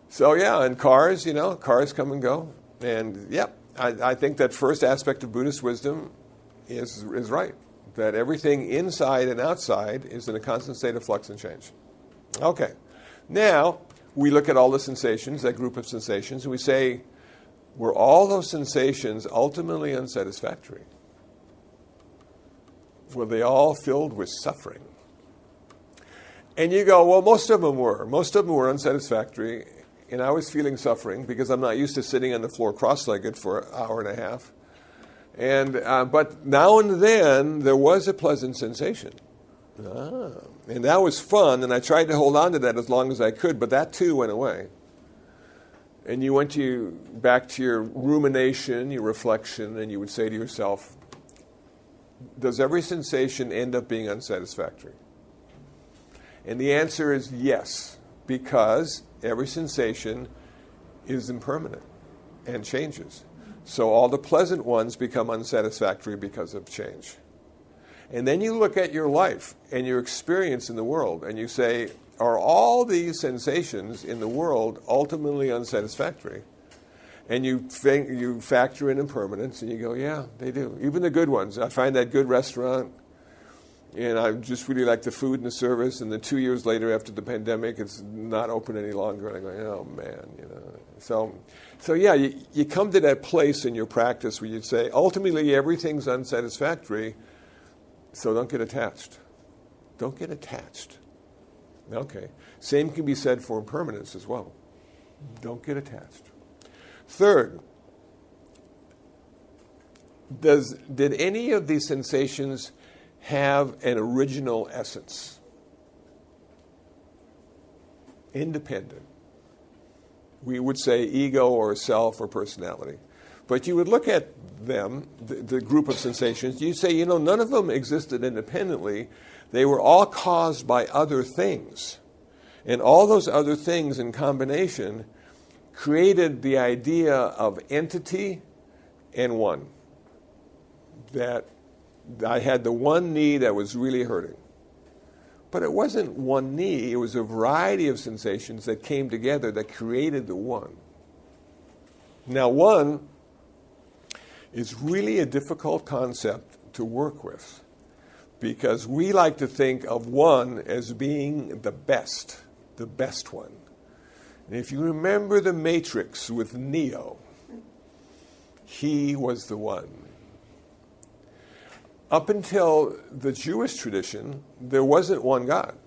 So yeah, and cars, cars come and go. And yep, I think that first aspect of Buddhist wisdom is right. That everything inside and outside is in a constant state of flux and change. Okay, now we look at all the sensations, that group of sensations, and we say, were all those sensations ultimately unsatisfactory? Were they all filled with suffering? And you go, well, most of them were. Most of them were unsatisfactory, and I was feeling suffering because I'm not used to sitting on the floor cross-legged for an hour and a half. And but now and then there was a pleasant sensation. And that was fun, and I tried to hold on to that as long as I could, but that too went away. And you went back to your rumination, your reflection, and you would say to yourself, does every sensation end up being unsatisfactory? And the answer is yes, because every sensation is impermanent and changes. So all the pleasant ones become unsatisfactory because of change. And then you look at your life and your experience in the world, and you say, are all these sensations in the world ultimately unsatisfactory? And you factor in impermanence, and you go, yeah, they do. Even the good ones. I find that good restaurant, and I just really like the food and the service, and then 2 years later after the pandemic, it's not open any longer. And I go, oh, man, So yeah, you come to that place in your practice where you say, ultimately, everything's unsatisfactory, so don't get attached. Don't get attached. Okay. Same can be said for impermanence as well. Don't get attached. Third, did any of these sensations have an original essence? Independent. We would say ego or self or personality. But you would look at them, the group of sensations, you say, none of them existed independently. They were all caused by other things. And all those other things in combination created the idea of entity and one. that I had the one knee that was really hurting. But it wasn't one knee, it was a variety of sensations that came together that created the one. Now, one is really a difficult concept to work with because we like to think of one as being the best one. And if you remember the Matrix with Neo, he was the one. Up until the Jewish tradition, there wasn't one God.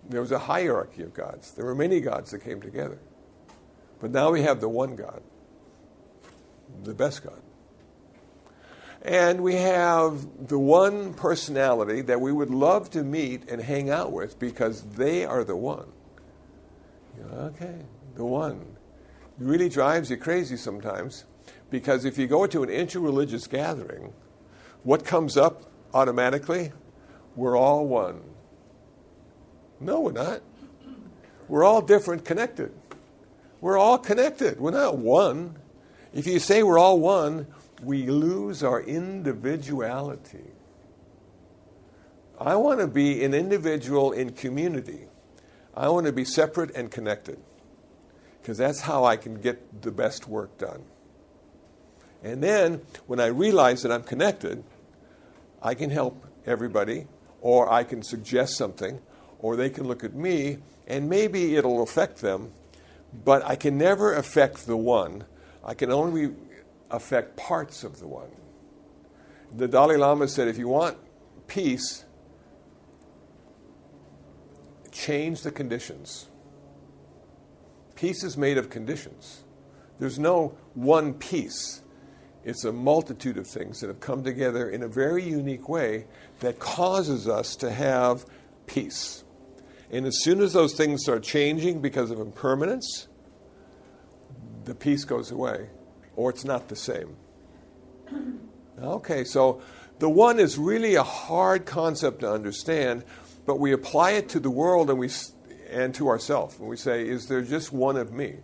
There was a hierarchy of gods. There were many gods that came together. But now we have the one God, the best God. And we have the one personality that we would love to meet and hang out with because they are the one. Okay, the one. It really drives you crazy sometimes because if you go to an interreligious gathering, what comes up automatically? We're all one. No, we're not. We're all different, connected. We're all connected. We're not one. If you say we're all one, we lose our individuality. I want to be an individual in community. I want to be separate and connected because that's how I can get the best work done. And then when I realize that I'm connected, I can help everybody, or I can suggest something, or they can look at me, and maybe it'll affect them, but I can never affect the one. I can only affect parts of the one. The Dalai Lama said, if you want peace, change the conditions. Peace is made of conditions. There's no one peace. It's a multitude of things that have come together in a very unique way that causes us to have peace. And as soon as those things start changing because of impermanence, the peace goes away, or it's not the same. Okay, so the one is really a hard concept to understand, but we apply it to the world and to ourselves. And we say, is there just one of me?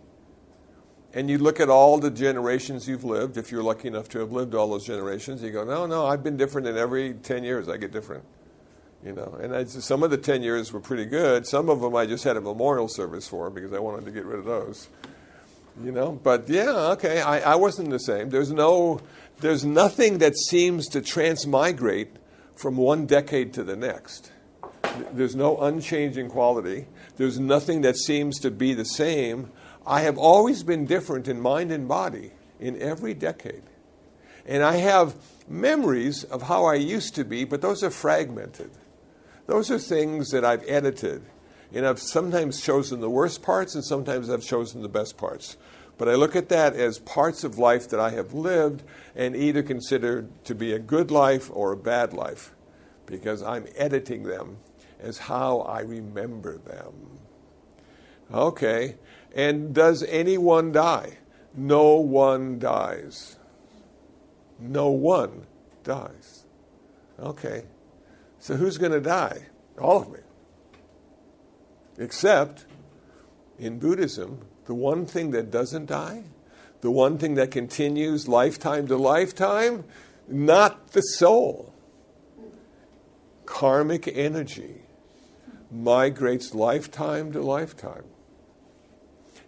And you look at all the generations you've lived, if you're lucky enough to have lived all those generations, you go, no, I've been different in every 10 years. I get different. And some of the 10 years were pretty good. Some of them I just had a memorial service for because I wanted to get rid of those. But yeah, okay, I wasn't the same. There's nothing that seems to transmigrate from one decade to the next. There's no unchanging quality. There's nothing that seems to be the same. I have always been different in mind and body in every decade. And I have memories of how I used to be, but those are fragmented. Those are things that I've edited. And I've sometimes chosen the worst parts and sometimes I've chosen the best parts. But I look at that as parts of life that I have lived and either considered to be a good life or a bad life because I'm editing them as how I remember them. Okay. And does anyone die? No one dies. No one dies. Okay. So who's going to die? All of me. Except in Buddhism, the one thing that doesn't die, the one thing that continues lifetime to lifetime, not the soul. Karmic energy migrates lifetime to lifetime.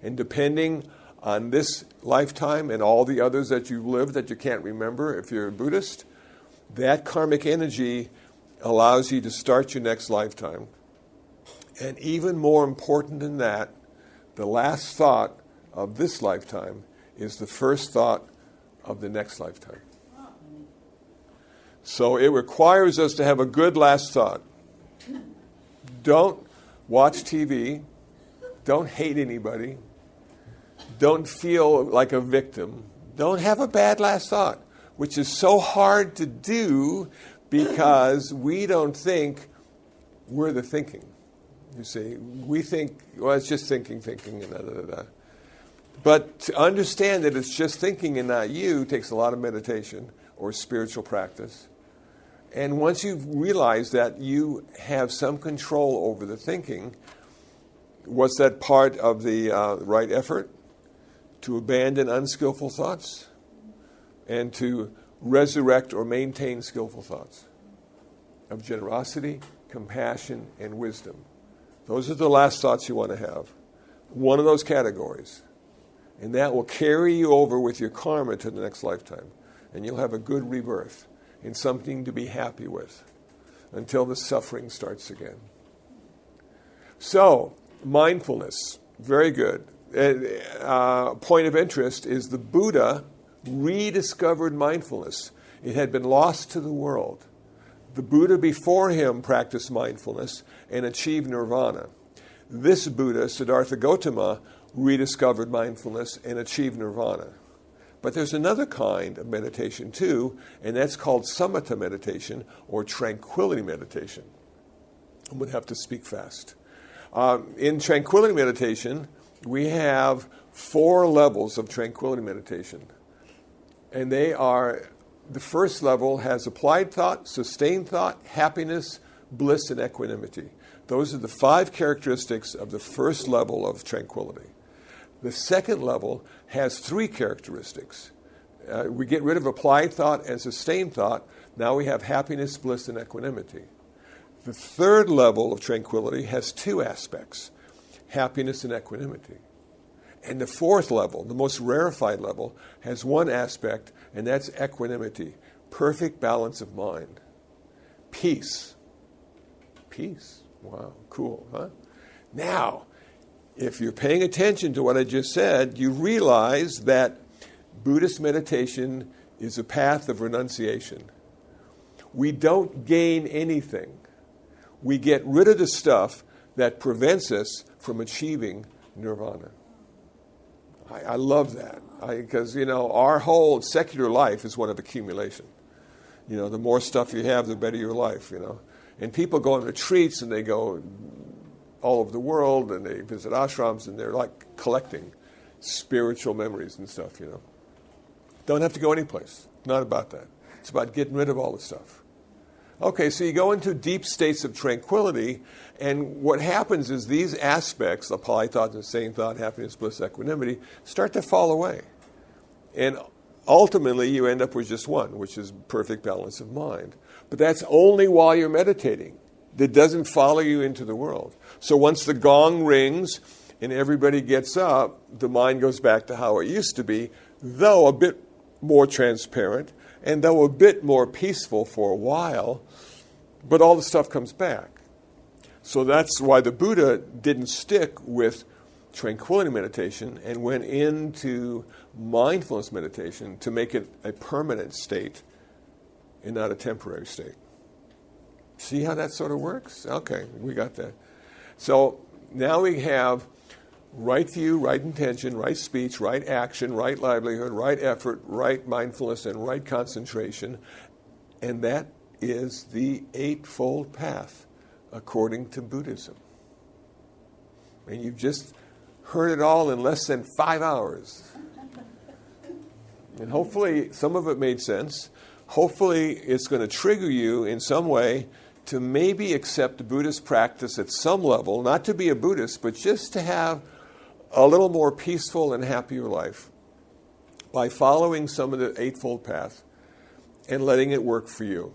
And depending on this lifetime and all the others that you've lived that you can't remember if you're a Buddhist, that karmic energy allows you to start your next lifetime. And even more important than that, the last thought of this lifetime is the first thought of the next lifetime. So it requires us to have a good last thought. Don't watch TV. Don't hate anybody. Don't feel like a victim. Don't have a bad last thought, which is so hard to do because we don't think we're the thinking. You see, we think, well, it's just thinking, and da. But to understand that it's just thinking and not you takes a lot of meditation or spiritual practice. And once you've realized that you have some control over the thinking, what's that part of the right effort? To abandon unskillful thoughts and to resurrect or maintain skillful thoughts of generosity, compassion, and wisdom. Those are the last thoughts you want to have. One of those categories. And that will carry you over with your karma to the next lifetime. And you'll have a good rebirth and something to be happy with until the suffering starts again. So, mindfulness, very good. Point of interest is the Buddha rediscovered mindfulness. It had been lost to the world. The Buddha before him practiced mindfulness and achieved nirvana. This Buddha, Siddhartha Gautama, rediscovered mindfulness and achieved nirvana. But there's another kind of meditation too, and that's called Summative Meditation or Tranquility Meditation. I'm going to have to speak fast. In Tranquility Meditation, we have 4 levels of Tranquility Meditation. And they are, the first level has applied thought, sustained thought, happiness, bliss, and equanimity. Those are the 5 characteristics of the first level of tranquility. The second level has 3 characteristics. We get rid of applied thought and sustained thought. Now we have happiness, bliss, and equanimity. The third level of tranquility has 2 aspects, happiness and equanimity. And the fourth level, the most rarefied level, has 1 aspect, and that's equanimity, perfect balance of mind. Peace. Peace. Wow, cool, huh? Now, if you're paying attention to what I just said, you realize that Buddhist meditation is a path of renunciation. We don't gain anything. We get rid of the stuff that prevents us from achieving nirvana. I love that because, our whole secular life is one of accumulation. The more stuff you have, the better your life, And people go on retreats and they go all over the world and they visit ashrams and they're like collecting spiritual memories and stuff, Don't have to go anyplace. Not about that. It's about getting rid of all the stuff. Okay, so you go into deep states of tranquility, and what happens is these aspects, applied thought, sustained thought, happiness, bliss, equanimity, start to fall away. And ultimately, you end up with just one, which is perfect balance of mind. But that's only while you're meditating. That doesn't follow you into the world. So once the gong rings and everybody gets up, the mind goes back to how it used to be, though a bit more transparent, and though a bit more peaceful for a while, but all the stuff comes back. So that's why the Buddha didn't stick with tranquility meditation and went into mindfulness meditation to make it a permanent state and not a temporary state. See how that sort of works? Okay, we got that. So now we have right view, right intention, right speech, right action, right livelihood, right effort, right mindfulness, and right concentration. And that is the Eightfold Path, according to Buddhism. And you've just heard it all in less than 5 hours. And hopefully some of it made sense. Hopefully it's going to trigger you in some way to maybe accept Buddhist practice at some level, not to be a Buddhist, but just to have a little more peaceful and happier life by following some of the Eightfold Path and letting it work for you.